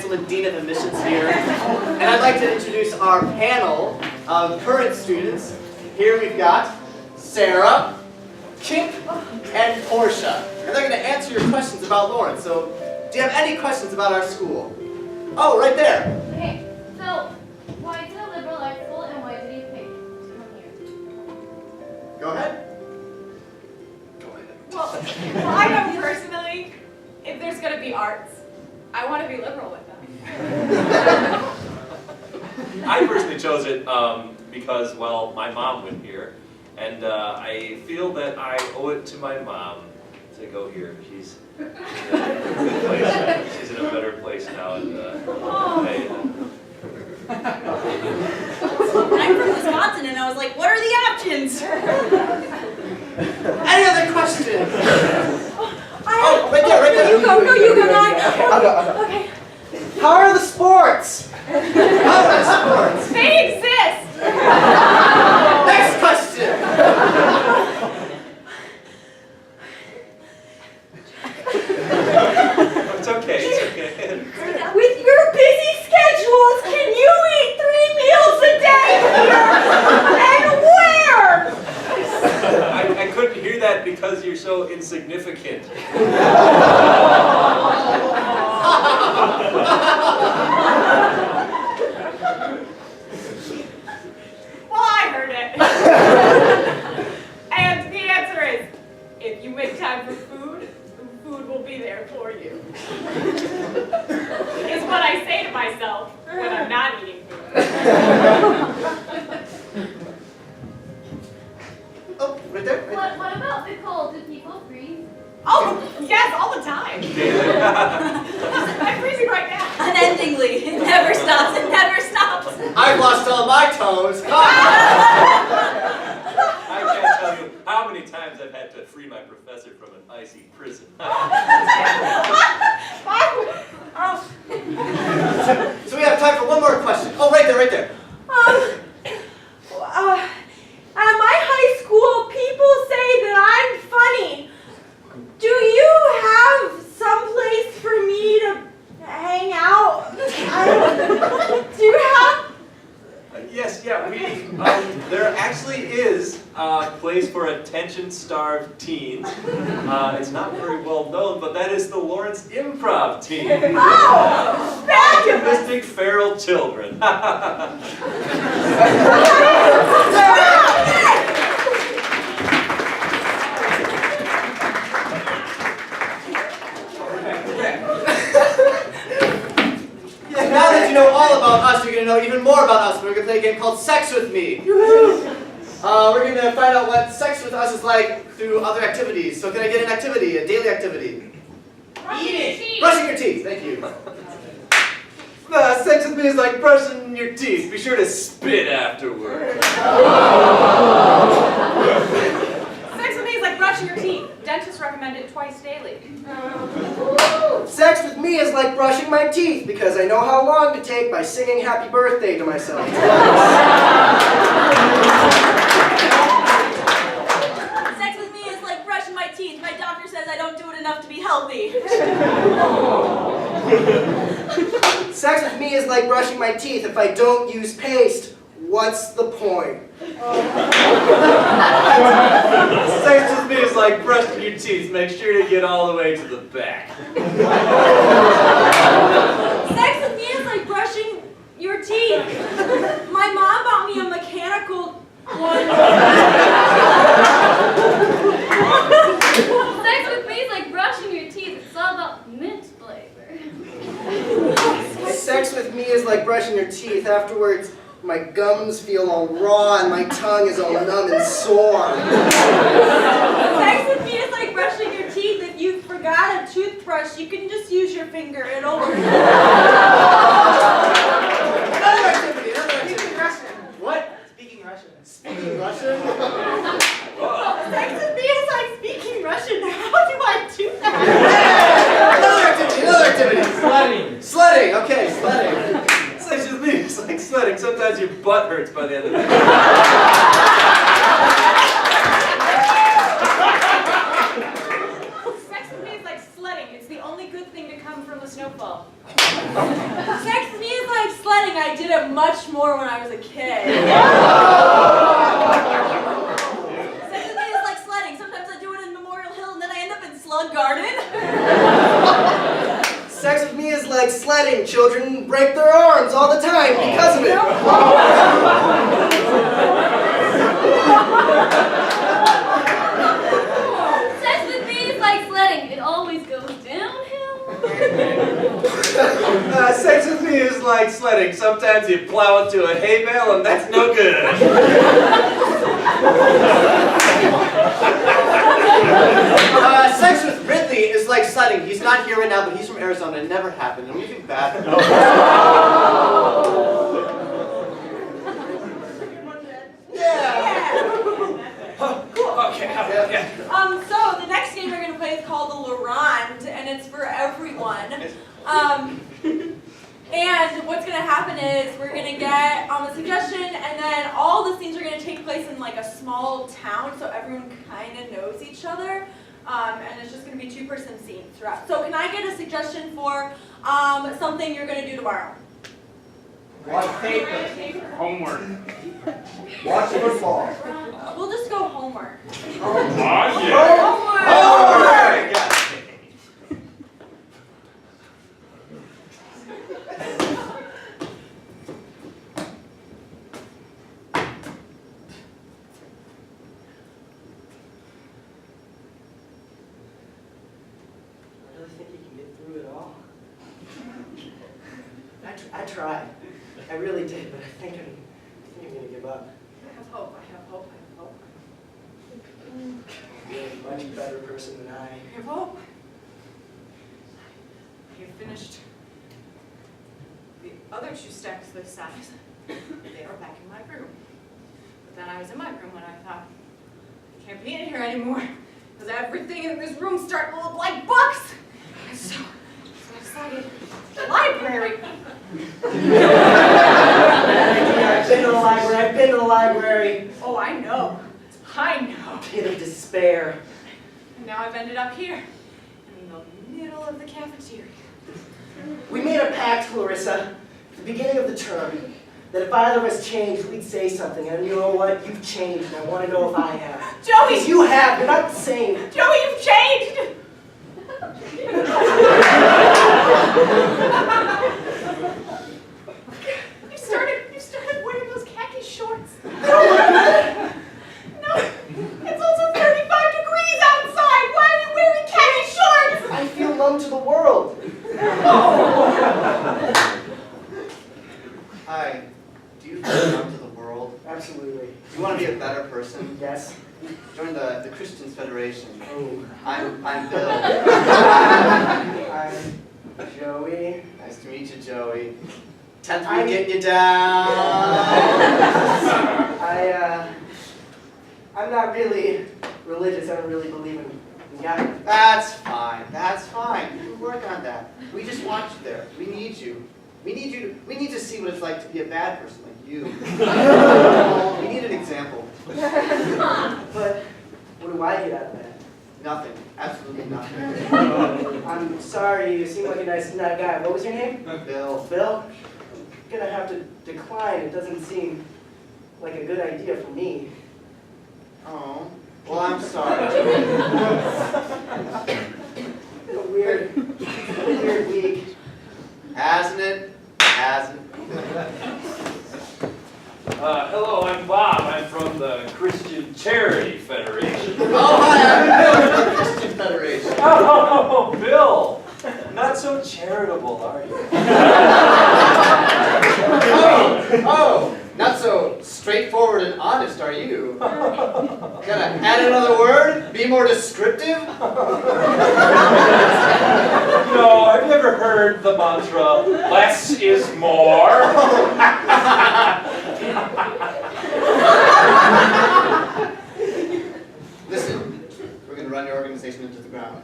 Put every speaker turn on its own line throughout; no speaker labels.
the Dean of Admissions here. And I'd like to introduce our panel of current students. Here we've got Sarah, Kip, and Portia. And they're going to answer your questions about Lawrence. So, do you have any questions about our school? Oh, right there.
Okay, so why did a liberal arts school and why did you pick to come here?
Go ahead.
Well, I know personally, if there's going to be arts, I want to be liberal with them.
I personally chose it because, well, my mom went here, and I feel that I owe it to my mom to go here. She's in a good place. She's in a better place now, and
I'm from Wisconsin, and I was like, what are the options?
Any other questions? Oh, right there, right there.
You go, no, you go, no,
I'll go.
Okay.
How are the sports? How are the sports?
They exist!
Next question.
it's okay, it's okay.
With your busy schedules, can you eat 3 meals a day here? And where?
I couldn't hear that because you're so insignificant.
Well, I heard it. And the answer is, if you make time for food, food will be there for you. Is what I say to myself when I'm not eating food.
Oh, right there. Right
What about the cold? Do people freeze?
Oh, yes, all the time. I'm freezing right now.
Unendingly. It never stops. It never stops.
I've lost all my toes.
I can't tell you how many times I've had to free my professor from an icy prison.
So we have time for one more question. Oh, right there, right there.
At my high school, people say that I'm funny. Do you have some place for me to hang out? Do you have?
Yes, yeah, there actually is a place for attention-starved teens. It's not very well known, but that is the Lawrence Improv team.
Oh,
Optimistic feral children.
Now that you know all about us, you're going to know even more about us. We're going to play a game called Sex With Me. We're going to find out what sex with us is like through other activities. So can I get an activity, a daily activity?
Eating.
Brushing your teeth. Thank you.
Sex with me is like brushing your teeth. Be sure to spit afterward.
Sex with me is like brushing your teeth. Dentists recommend it twice daily.
Sex with me is like brushing my teeth because I know how long to take by singing happy birthday to myself.
Sex with me is like brushing my teeth. My doctor says I don't do it enough to be healthy.
Sex with me is like brushing my teeth. If I don't use paste, what's the point?
Sex with me is like brushing your teeth. Make sure to get all the way to the back.
Sex with me is like brushing your teeth. My mom bought me a mechanical one.
Sex with me is like brushing your teeth. It's all about mint flavor.
Sex with me is like brushing your teeth. Afterwards, my gums feel all raw and my tongue is all numb and sore.
Sex with me is like brushing your teeth. If you forgot a toothbrush, you can just use your finger. It'll work.
Another activity, another activity.
Speaking Russian.
What?
Speaking Russian.
Speaking Russian?
Sex with me is like speaking Russian. How do I do that?
Another activity, another activity.
Sledding.
Sledding, okay, sledding.
Sex with me is like sledding. Sometimes your butt hurts by the end of it.
Sex with me is like sledding. It's the only good thing to come from a snowfall.
I did it much more when I was a kid.
Sex with me is like sledding. Sometimes I do it in Memorial Hill and then I end up in Slug Garden.
Sex with me is like sledding. Children break their arms all the time because of it.
Sex with me is like sledding. It always goes downhill.
Sex with me is like sledding. Sometimes you plow into a hay bale and that's no good.
Sex with Ridley is like sledding. He's not here right now, but he's from Arizona. It never happened. And we think bad.
Okay, yeah.
So the next game we're going to play is called the Laurent, and it's for everyone. And what's going to happen is we're going to get a suggestion, and then all the scenes are going to take place in like a small town, so everyone kind of knows each other. And it's just going to be two-person scenes throughout. So can I get a suggestion for something you're going to do tomorrow?
Watch paper. Homework. Watch football.
We'll just go homework.
Homework!
I really think you can get through it all. I tried. I really did, but I think I'm going to give up.
I have hope. I have hope. I have hope.
You're a much better person than I.
I have hope. I have finished the other 2 stacks this size. They are back in my room. But then I was in my room when I thought, I can't be in here anymore. Because everything in this room started to look like books. And so I decided, the library.
I've been to the library.
Oh, I know. I know.
Pit of despair.
And now I've ended up here, in the middle of the cafeteria.
We made a pact, Clarissa, at the beginning of the term, that if either of us changed, we'd say something. And you know what? You've changed, and I want to know if I have.
Joey!
Because you have. You're not the same.
Joey, you've changed! You started wearing those khaki shorts. No, it's also 35 degrees outside. Why are you wearing khaki shorts?
I feel numb to the world.
Hi. Do you belong to the world?
Absolutely.
Do you want to be a better person?
Yes.
Join the Christians Federation.
Oh.
I'm Bill.
I'm Joey.
Nice to meet you, Joey. 10th week getting you down.
I'm not really religious. I don't really believe in God.
That's fine. That's fine. You can work on that. We just want you there. We need you. We need to see what it's like to be a bad person like you. We need an example.
But what do I get out of that?
Nothing. Absolutely nothing.
I'm sorry. You seem like a nice guy. What was your name?
Bill.
Bill? I'm gonna have to decline. It doesn't seem like a good idea for me.
Oh. Well, I'm sorry.
It's a weird week.
Hasn't it? Hasn't.
Hello, I'm Bob. I'm from the Christian Charity Federation.
Oh, hi, I'm Bill from the Christian Federation.
Oh, Bill! Not so charitable, are you?
Oh, not so straightforward and honest, are you? Gotta add another word? Be more descriptive?
No, have you ever heard the mantra, less is more?
Listen, we're gonna run your organization into the ground.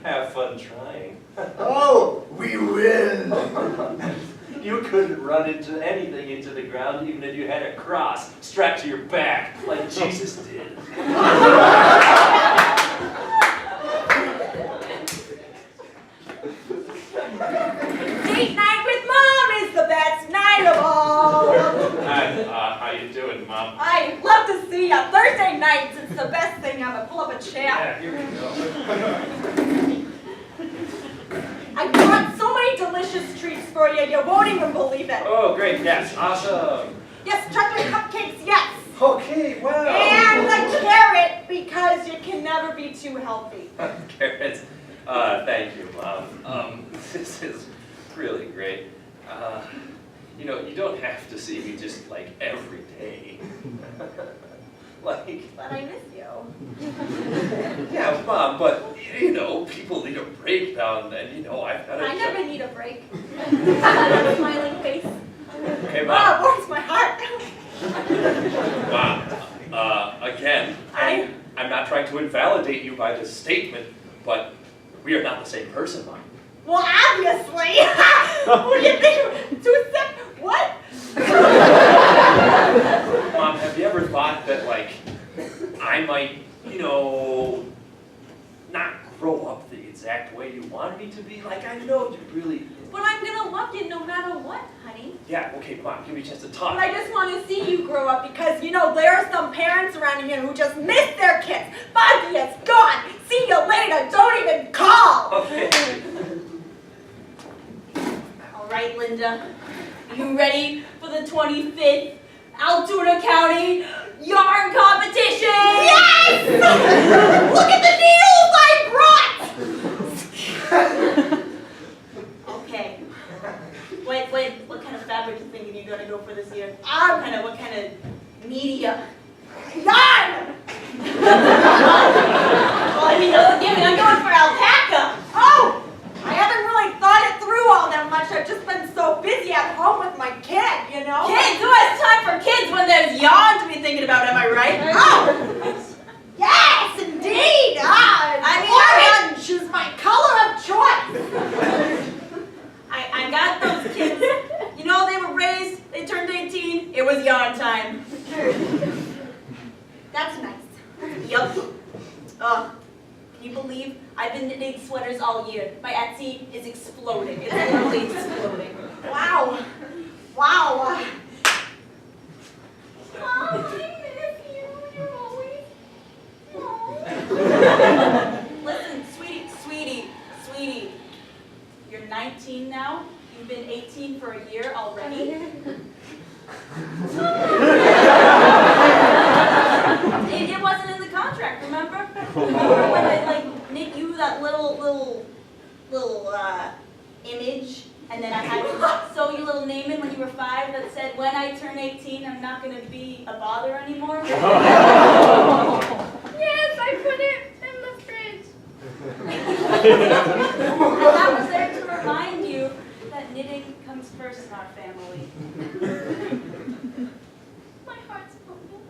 Have fun trying.
Oh, we will.
You couldn't run into anything into the ground even if you had a cross strapped to your back, like Jesus did.
Date night with Mom is the best. idea. Thursday nights, it's the best thing ever. Pull up a chair.
Yeah, here we go.
I brought so many delicious treats for you, you won't even believe it.
Oh, great, yes, awesome.
Yes, chocolate cupcakes, yes.
Okay, wow.
And the carrot, because you can never be too healthy.
Carrots. Thank you, Mom. This is really great. You know, you don't have to see me just like every day. Like,
But I miss you.
yeah, Mom, but you know, people need a break now and then. You know, I've got to.
I never need a break. Smiling face.
Okay,
Wow,
Mom.
warms my heart.
Mom. Again, I'm not trying to invalidate you by this statement, but we are not the same person, Mom.
Well, obviously. Who do you think? Two step? What?
Mom, have you ever thought that, like, I might, you know, not grow up the exact way you wanted me to be? Like, I know you really...
But I'm gonna love you no matter what, honey.
Yeah, okay, Mom, give me a chance to talk.
But I just want to see you grow up because, you know, there are some parents around here who just miss their kids. 5 years, gone. See you later. Don't even call.
Okay.
All right, Linda. You ready for the 25th Altoona County yarn competition?
Yes! Look at the needles I brought!
Okay. Wait, what kind of fabric are you thinking you're gonna go for this year? What kind of media?
Yarn!
Well, I mean, don't give me, I'm going for alpaca.
Oh! I haven't really thought it through all that much. I've just been so busy at home with my kid, you know?
Kids, who has time for kids when there's yarn to be thinking about, am I right?
Oh! Yes, indeed! Orange is my color of choice!
I got those kids. You know, they were raised, they turned 18, it was yarn time.
That's nice.
Yup. Can you believe I've been knitting sweaters all year? My Etsy is exploding. It's literally exploding.
Wow. Wow.
Listen, sweetie. You're 19 now. You've been 18 for a year already. It wasn't in the contract, remember? Remember when I knit you that little image, and then I had to sew your little name in when you were 5 that said, when I turn 18, I'm not going to be a bother anymore?
Yes, I put it in the fridge.
That was there to remind you that knitting comes first in our family.
My heart's pumping.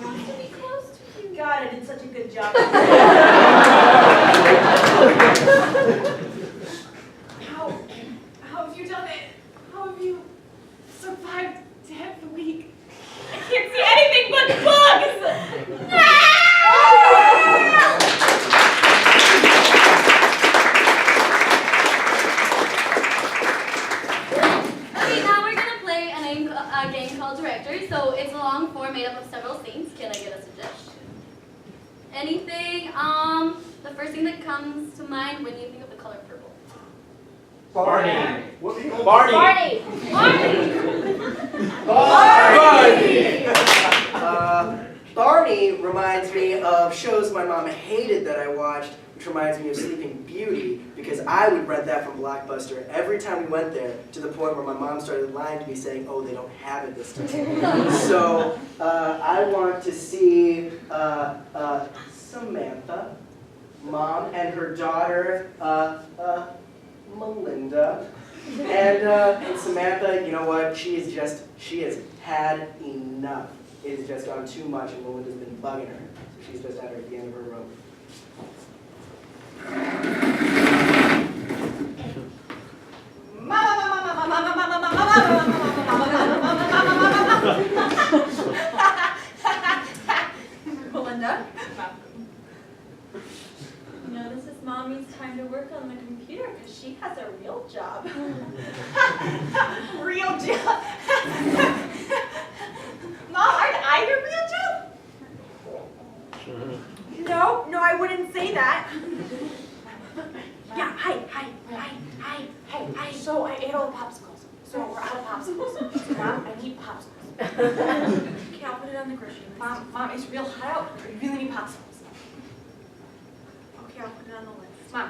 I want to be close to you.
God, I did such a good job.
How have you done it? How have you survived to have the week? I can't see anything but bugs!
Okay, now we're gonna play a game called Directory. So it's a long form made up of several scenes. Can I get a suggestion? Anything? The first thing that comes to mind when you think of the color purple.
Barney.
Barney.
Barney reminds me of shows my mom hated that I watched, which reminds me of Sleeping Beauty, because I would rent that from Blockbuster every time we went there, to the point where my mom started lying to me saying, oh, they don't have it this time. So I want to see Samantha, Mom, and her daughter, Melinda. And Samantha, you know what, she has had enough. It has just gone too much, and Melinda's been bugging her. So she's just at her at the end of her rope.
Melinda? You know, this is Mommy's time to work on the computer because she has a real job. Real job?
So I ate all the popsicles. So we're out of popsicles. So Mom, I need popsicles.
Okay, I'll put it on the grocery list.
Mom, it's real hot out. I really need popsicles.
Okay, I'll put it on the list.
Mom.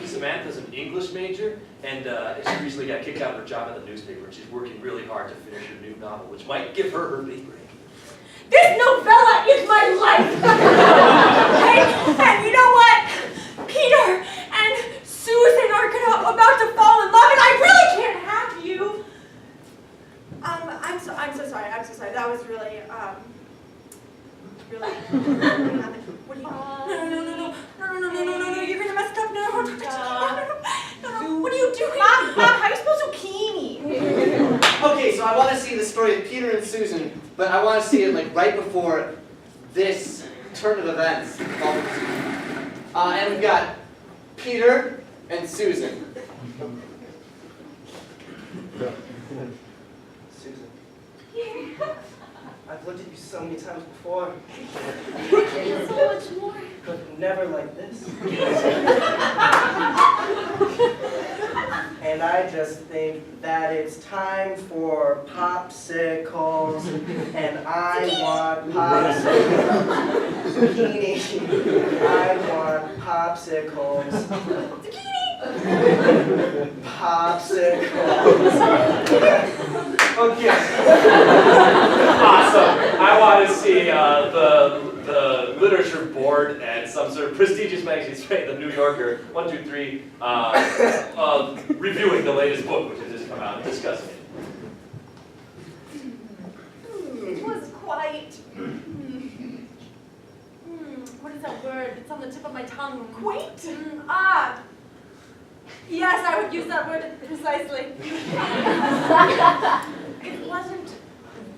Samantha's an English major, and she recently got kicked out of her job at the newspaper, and she's working really hard to finish her new novel, which might give her her big break.
This novella is my life! and you know what? Peter and Susan are about to fall in love, and I really can't have you! I'm so sorry. That was really, what do you, no, you're gonna mess it up, no, what are you doing?
Mom, how are you supposed to zucchini?
Okay, so I want to see the story of Peter and Susan, but I want to see it like right before this turn of events. And we've got Peter and Susan.
Susan, I've looked at you so many times before,
So much more.
but never like this. And I just think that it's time for popsicles, and I want popsicles. Zucchini. I want popsicles. Popsicles.
Okay. Awesome. I want to see the literature board at some sort of prestigious magazine, say the New Yorker, 1, 2, 3, reviewing the latest book which has just come out and discussing it.
It was quite, what is that word? It's on the tip of my tongue. Quaint? Yes, I would use that word precisely. It wasn't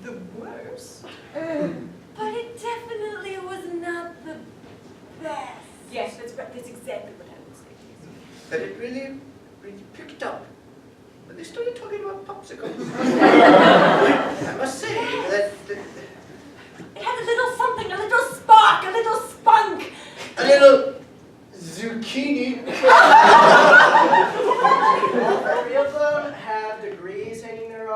the worst, but it definitely was not the best.
Yes, that's exactly what I would say.
But it really picked up. But they started talking about popsicles. I must say that
It had a little something, a little spark, a little spunk.
A little zucchini.
all 3 of them have degrees hanging in their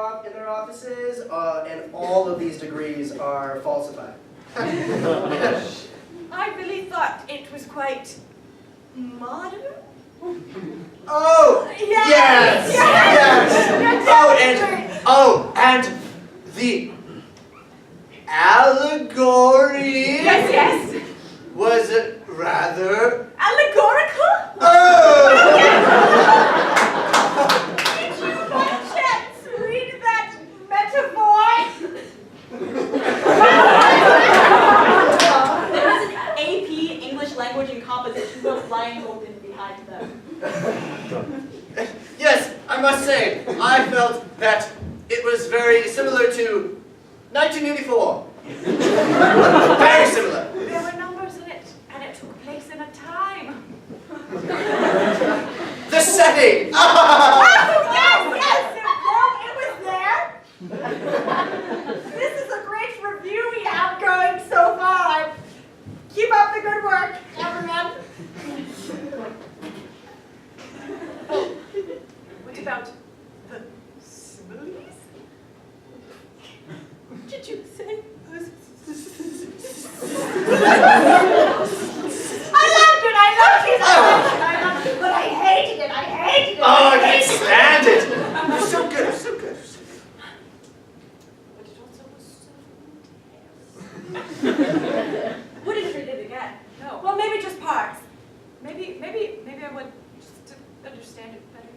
offices, and all of these degrees are falsified.
I really thought it was quite modern.
Oh, yes. And the allegory
Yes.
was rather.
Allegorical?
Oh!
Did you by chance read that metaphor?
There was an AP English language and composition book lying open behind them.
Yes, I must say, I felt that it was very similar to 1984. Very similar.
There were numbers in it, and it took place in a time.
The setting.
Oh, yes! No, it was there. This is a great review we have going so far. Keep up the good work, everyone.
What about the smoothies?
Did you say? I loved it, but I hated it.
Oh, I can't stand it. You're so good.
But it also was so intense. Wouldn't read it again.
No.
Well, maybe just parts.
Maybe I would just to understand it better.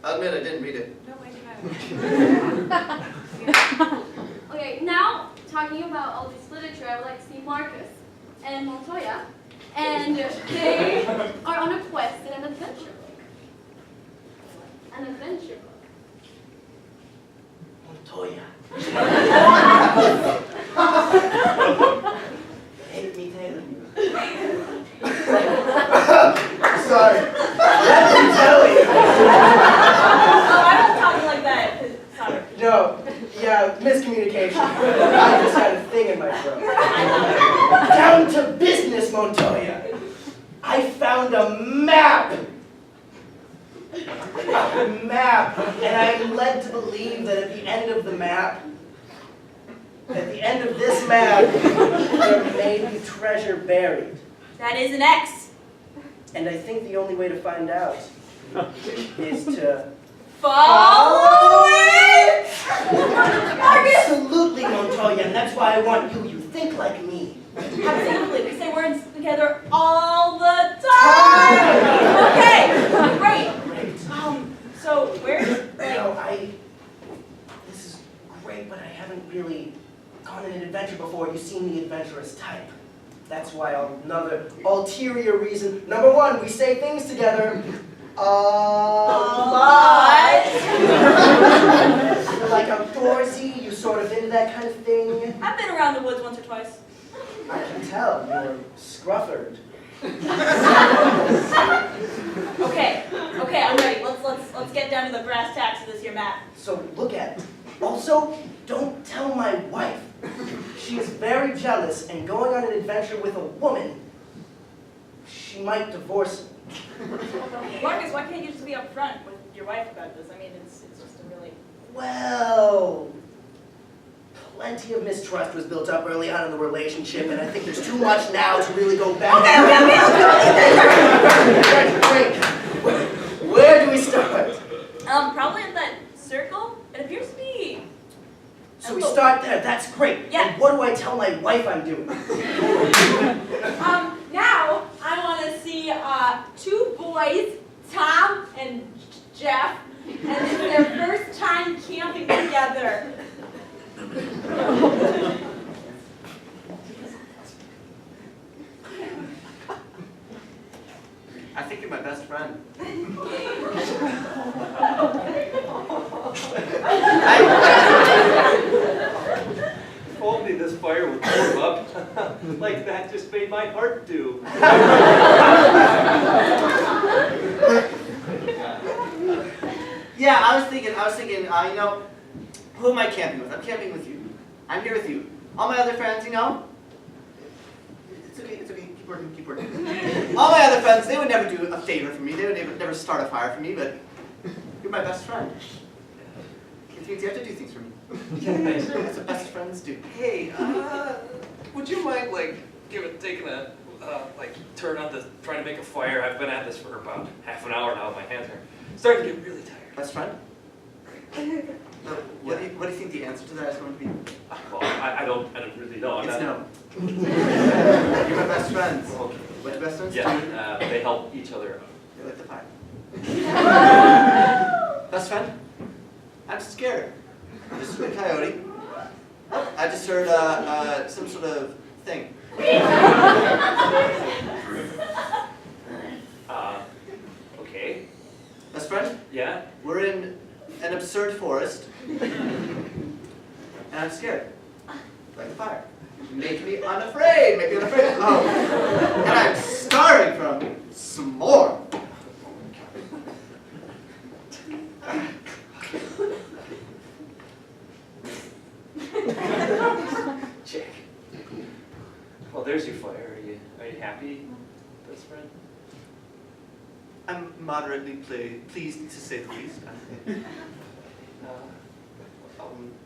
I'll admit I didn't read it.
No, wait,
Okay, now talking about all this literature, I would like to see Marcus and Montoya, and they are on a quest in an adventure book. An adventure book.
Montoya. Hate me, Taylor. Sorry. Let me tell you.
Oh, I'm not talking like that. Sorry.
No, yeah, miscommunication. I just had a thing in my throat. Down to business, Montoya. I found a map. map, and I'm led to believe that at the end of the map, at the end of this map, there may be treasure buried.
That is an X.
And I think the only way to find out is to
Follow it! Marcus!
Absolutely, Montoya, and that's why I want you. You think like me.
Absolutely. We say words together all the time. Okay, great. So where's
This is great, but I haven't really gone on an adventure before. You've seen the adventurous type. That's why another ulterior reason. Number one, we say things together.
lot.
You're like outdoorsy, you sort of into that kind of thing.
I've been around the woods once or twice.
I can tell, you're scrufford.
Okay, I'm ready. Let's get down to the brass tacks of this here map.
So look at it. Also, don't tell my wife. She is very jealous, and going on an adventure with a woman, she might divorce me.
Marcus, why can't you just be upfront with your wife about this? I mean, it's just a really...
Well, plenty of mistrust was built up early on in the relationship, and I think there's too much now to really go back. Okay. Where do we start?
Probably at that circle. It appears to be...
So we start there, that's great.
Yeah.
And what do I tell my wife I'm doing?
Now I want to see two boys, Tom and Jeff, and it's their first time camping together.
I think you're my best friend.
If only this fire would warm up. Like that just made my heart do.
Yeah, I was thinking, you know, who am I camping with? I'm camping with you. I'm here with you. All my other friends, you know, it's okay, keep working. All my other friends, they would never do a favor for me. They would never start a fire for me, but you're my best friend. Which means you have to do things for me. That's what best friends do.
Hey, would you mind taking a turn on trying to make a fire? I've been at this for about half an hour now. My hands are starting to get really tired.
Best friend? What do you think the answer to that is going to be?
Well, I don't really know.
It's no. You're my best friends.
Okay.
What do best friends do?
Yeah, they help each other out.
They light the fire. Best friend? I'm scared. I'm just a coyote. I just heard some sort of thing.
Okay.
Best friend?
Yeah?
We're in an absurd forest. And I'm scared. Like the fire. Make me unafraid. Oh. And I'm starving from s'more.
Check. Well, there's your fire. Are you happy, best friend?
I'm moderately pleased, to say the least.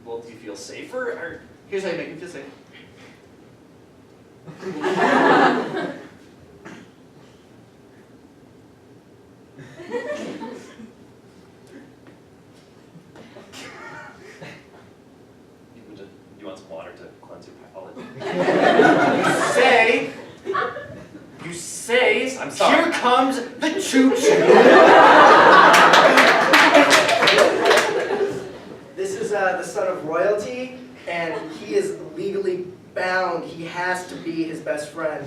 Well, do you feel safer? Or...
Here's how you make me feel safe.
You want some water to cleanse your palate?
You say,
I'm sorry.
Here comes the choo-choo.
This is the son of royalty, and he is legally bound. He has to be his best friend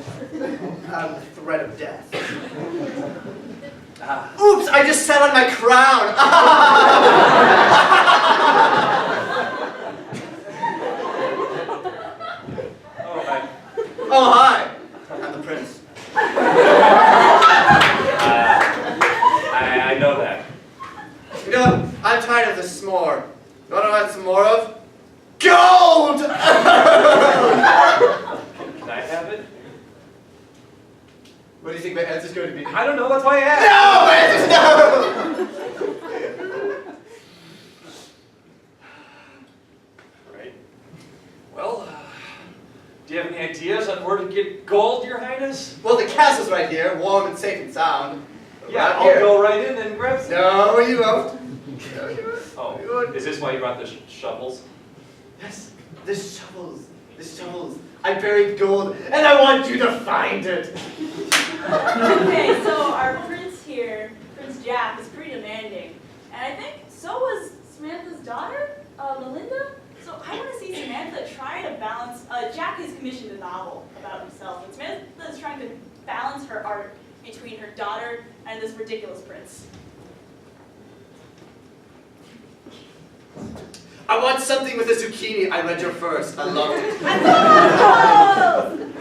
on the threat of death.
Oops, I just sat on my crown. Oh, hi. I'm the prince.
I know that.
You know, I'm tired of the s'more. You want to know what some more of? Gold!
Can I have it?
What do you think my answer's going to be?
I don't know, that's why I asked.
No! My answer's no! here, warm and safe and sound.
Yeah,
Right
I'll
here.
go right in and grab some.
No, you won't. No, you won't.
Oh,
You won't.
is this why you brought the shovels?
Yes, the shovels. The shovels. I buried gold, and I want you to find it.
Okay, so our prince here, Prince Jack, is pretty demanding. And I think so was Samantha's daughter, Melinda. So I want to see Samantha try to balance, Jack has commissioned a novel about himself, and Samantha is trying to balance her art between her daughter and this ridiculous prince.
I want something with a zucchini. I read your first. I loved it.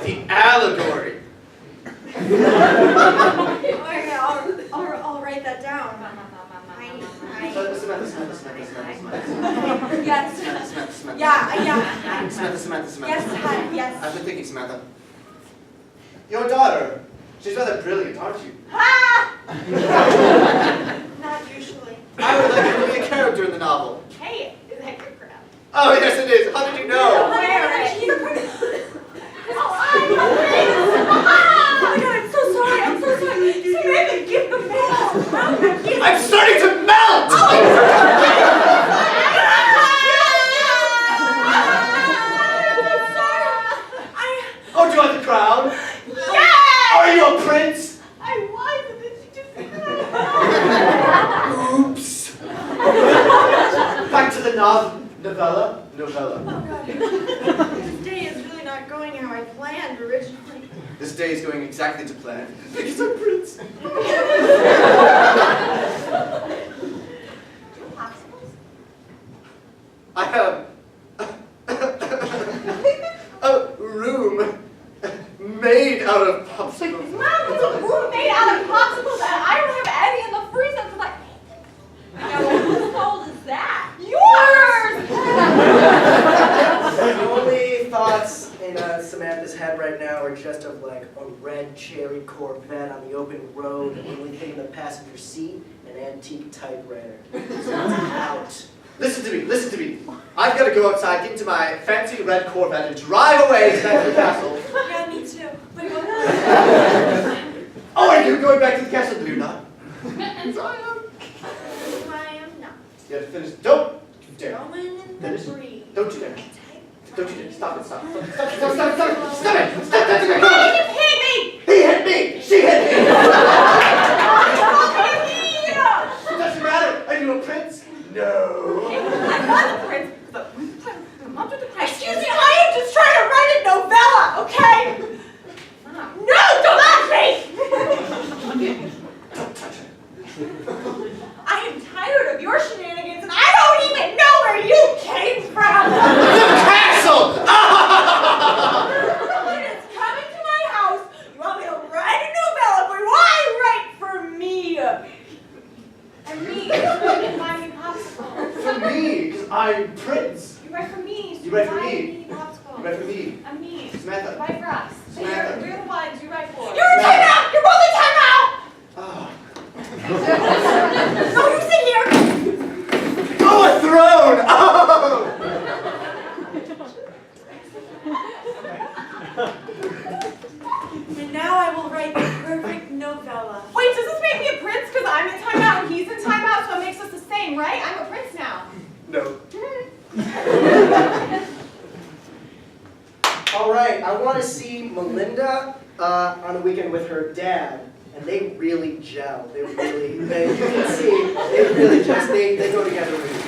The allegory.
Okay, I'll write that down. Yes.
Samantha.
Yeah.
Samantha.
Yes, honey, yes.
I've been thinking, Samantha. Your daughter, she's rather brilliant, aren't you?
Ah! Not usually.
I would like her to be a character in the novel.
Hey, is that your crap?
Oh, yes, it is. How did you know?
She's a prince. Oh my God, I'm so sorry. Samantha, give the mail.
I'm starting to melt! Oh, do you want the crown?
Yes!
Are you a prince?
I was, and then she just
Oops. Back to the novella.
Oh God. This day is really not going how I planned originally.
This day is going exactly to plan. Because I'm prince. I have a room made out of popsicles.
Mom, there's a room made out of popsicles and I don't have any in the freezer. It's like, whose fault is that? Yours!
The only thoughts in Samantha's head right now are just of like a red cherry Corvette on the open road, and the only thing in the passenger seat, an antique typewriter. Samantha's out.
Listen to me. I've got to go outside, get into my fancy red Corvette, and drive away back to the castle.
Yeah, me too. But
Oh, are you going back to the castle? No, you're not. Yes, I am.
I am not.
You have to finish. Don't you dare.
Going in
Finish.
the breeze.
Don't you dare. Don't you dare. Stop it. Stop it. Stop it. Stop it. Stop it.
You hit me!
He hit me. She hit me. It doesn't matter. Are you a prince? No.
I'm not the prince, but I'm not the prince.
Excuse me, I am just trying to write a novella, okay? No, don't touch me!
Don't touch her.
I am tired of your shenanigans, and I don't even know where you came from!
The castle!
When it's coming to my house, you want me to write a novella, but why write for me?
And me, and buy me popsicle.
For me, because I'm prince.
You write for me. So
You write for
buy
me.
popsicle.
You write for me.
I'm me.
Samantha.
Buy for us.
Samantha.
We're the ones you write for.
You're in timeout! You're both in timeout!
Oh.
No, you sit here!
Oh, a throne! Oh!
And now I will write the perfect novella.
Wait, does this make me a prince because I'm in timeout and he's in timeout, so it makes us the same, right? I'm a prince now.
No.
All right, I want to see Melinda on a weekend with her dad, and they really gel. You can see, they go together really well.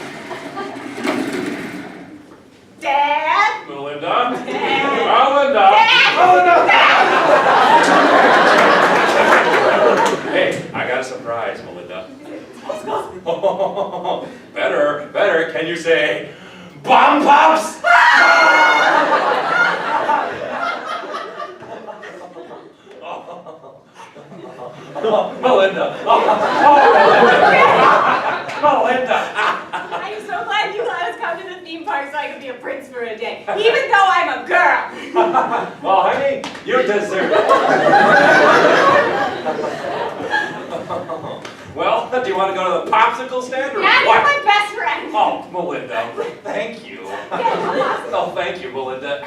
Dad!
Melinda?
Dad!
Melinda! Hey, I got a surprise, Melinda. Better, can you say, bomb pops? Melinda! Melinda!
I'm so glad you let us come to the theme park so I could be a prince for a day, even though I'm a girl.
Well, honey, you deserve it. Well, do you want to go to the popsicle stand or
Yeah,
what?
you're my best friend.
Oh, Melinda, thank you. Oh, thank you, Melinda.